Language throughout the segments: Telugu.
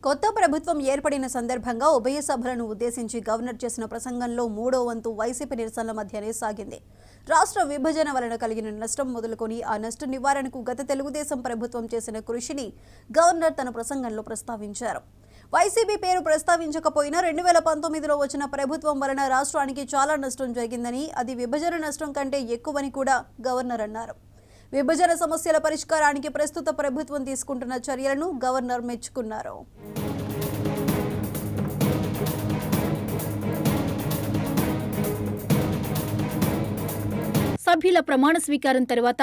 కొత్త ప్రభుత్వం ఏర్పడిన సందర్భంగా ఉభయ సభలను ఉద్దేశించి గవర్నర్ చేసిన ప్రసంగంలో మూడో వంతు వైసీపీ నిరసనల మధ్యనే సాగింది. రాష్ట్ర విభజన వలన కలిగిన నష్టం మొదలుకొని ఆ నష్ట నివారణకు గత తెలుగుదేశం ప్రభుత్వం చేసిన కృషిని గవర్నర్ తన ప్రసంగంలో ప్రస్తావించారు. వైసీపీ పేరు ప్రస్తావించకపోయినా 2019లో వచ్చిన ప్రభుత్వం వలన రాష్ట్రానికి చాలా నష్టం జరిగిందని, అది విభజన నష్టం కంటే ఎక్కువని కూడా గవర్నర్ అన్నారు. విభజన సమస్యల పరిష్కారానికి ప్రస్తుత ప్రభుత్వం తీసుకుంటున్న చర్యలను గవర్నర్ మెచ్చుకున్నారు. సభ్యుల ప్రమాణ స్వీకారం తర్వాత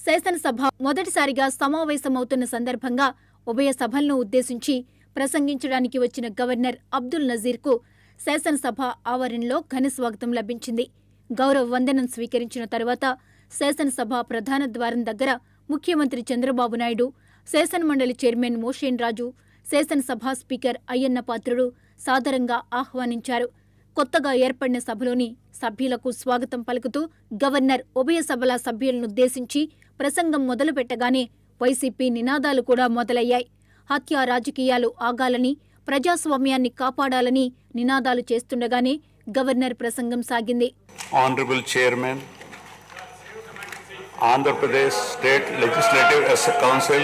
శాసనసభ మొదటిసారిగా సమావేశమవుతున్న సందర్భంగా ఉభయ సభలను ఉద్దేశించి ప్రసంగించడానికి వచ్చిన గవర్నర్ అబ్దుల్ నజీర్కు శాసనసభ ఆవరణలో ఘన స్వాగతం లభించింది. గౌరవ వందనం స్వీకరించిన తర్వాత శాసనసభ ప్రధాన ద్వారం దగ్గర ముఖ్యమంత్రి చంద్రబాబు నాయుడు, శాసనమండలి చైర్మన్ మోషేన్ రాజు, శాసనసభ స్పీకర్ అయ్యన్న పాత్రుడు సాదరంగా ఆహ్వానించారు. కొత్తగా ఏర్పడిన సభలోని సభ్యులకు స్వాగతం పలుకుతూ గవర్నర్ ఉభయ సభల సభ్యులనుద్దేశించి ప్రసంగం మొదలుపెట్టగానే వైసీపీ నినాదాలు కూడా మొదలయ్యాయి. హత్యా రాజకీయాలు ఆగాలని, ప్రజాస్వామ్యాన్ని కాపాడాలని నినాదాలు చేస్తుండగానే గవర్నర్ ప్రసంగం సాగింది. Honorable Chairman, Andhra Pradesh State Legislative Council,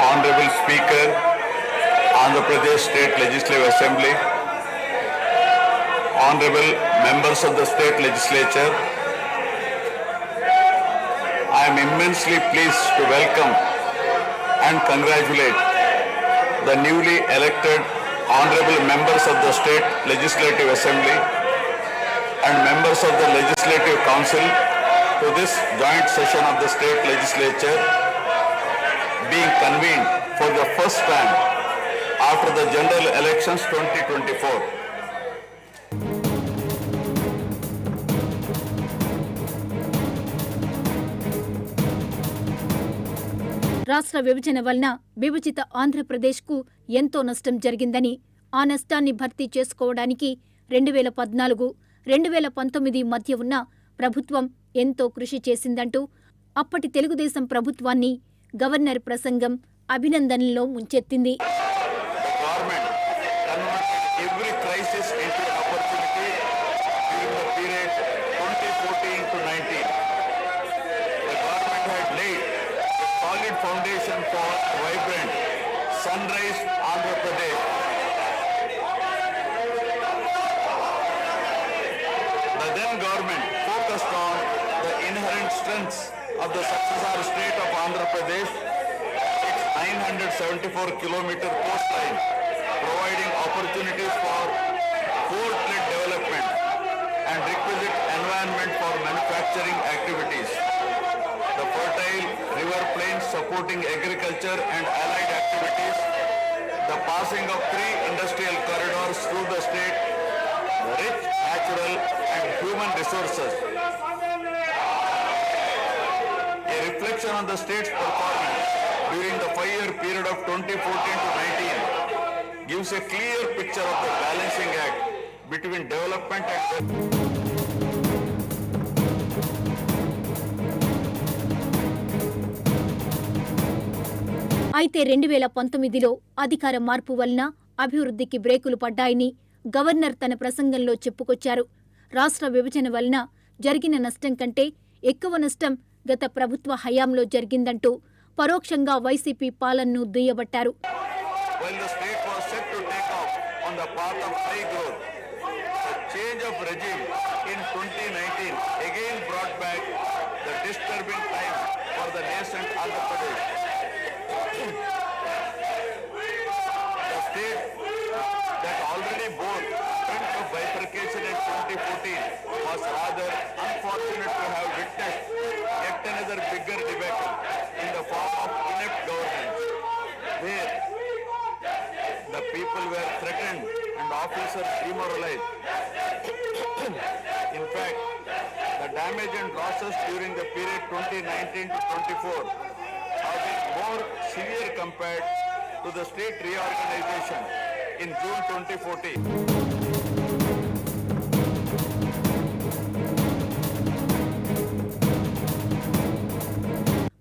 Honorable Speaker, Andhra Pradesh State Legislative Assembly, Honorable Members of the State Legislature, I am immensely pleased to welcome and congratulate the newly elected Honorable Members of the State Legislative Assembly and members of the Legislative Council to this joint session of the State Legislature being convened for the first time after the general elections 2024. రాష్ట్ర విభజన వలన విభజిత ఆంధ్రప్రదేశ్కు ఎంతో నష్టం జరిగిందని, ఆ నష్టాన్ని భర్తీ చేసుకోవడానికి 2014, 2019 మధ్య ఉన్న ప్రభుత్వం ఎంతో కృషి చేసిందంటూ అప్పటి తెలుగుదేశం ప్రభుత్వాన్ని గవర్నర్ ప్రసంగం అభినందనలో ముంచెత్తింది. Foundation for vibrant sunrise Andhra Pradesh. The then government focused on the inherent strengths of the successor state of Andhra Pradesh, its 974-kilometer coastline, providing opportunities for port-led development and requisite environment for manufacturing activities. The fertile river plains supporting agriculture and allied activities, the passing of 3 industrial corridors through the state, the rich natural and human resources. A reflection on the state's performance during the 5-year period of 2014 to 19 gives a clear picture of the balancing act between development and అయితే 2019లో అధికార మార్పు వలన అభివృద్ధికి బ్రేకులు పడ్డాయని గవర్నర్ తన ప్రసంగంలో చెప్పుకొచ్చారు. రాష్ట్ర విభజన వలన జరిగిన నష్టం కంటే ఎక్కువ నష్టం గత ప్రభుత్వ హయాంలో జరిగిందంటూ పరోక్షంగా వైసీపీ పాలనను దుయ్యబట్టారు. The state that already bore print of bifurcation in 2014 was rather unfortunate to have witnessed yet another bigger debacle in the form of inept governance, where the people were threatened and officers demoralized. In fact, the damage and losses during the period 2019 to 24 have been more severe compared to the state reorganization in June 2014.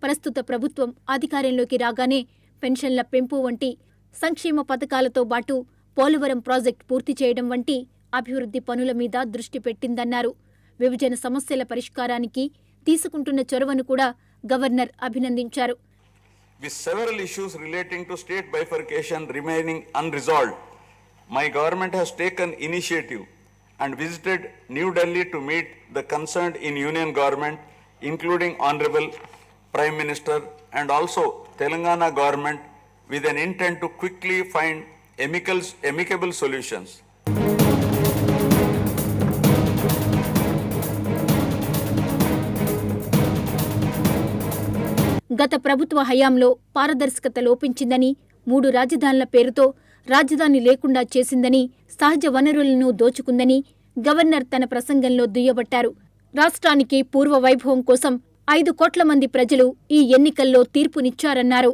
ప్రస్తుత ప్రభుత్వం అధికారంలోకి రాగానే పెన్షన్ల పెంపు వంటి సంక్షేమ పథకాలతో పాటు పోలవరం ప్రాజెక్టు పూర్తి చేయడం వంటి అభివృద్ధి పనుల మీద దృష్టి పెట్టిందన్నారు. విభజన సమస్యల పరిష్కారానికి తీసుకుంటున్న చొరవను కూడా గవర్నర్ అభినందించారు. With several issues relating to state bifurcation remaining unresolved, my government has taken initiative and visited New Delhi to meet the concerned in Union government, including Honorable Prime Minister and also Telangana government, with an intent to quickly find amicable solutions. గత ప్రభుత్వ హయాంలో పారదర్శకత లోపించిందని, 3 రాజధానుల పేరుతో రాజధాని లేకుండా చేసిందని, సహజ వనరులను దోచుకుందని గవర్నర్ తన ప్రసంగంలో దుయ్యబట్టారు. రాష్ట్రానికి పూర్వ వైభవం కోసం 5 కోట్ల మంది ప్రజలు ఈ ఎన్నికల్లో తీర్పునిచ్చారన్నారు.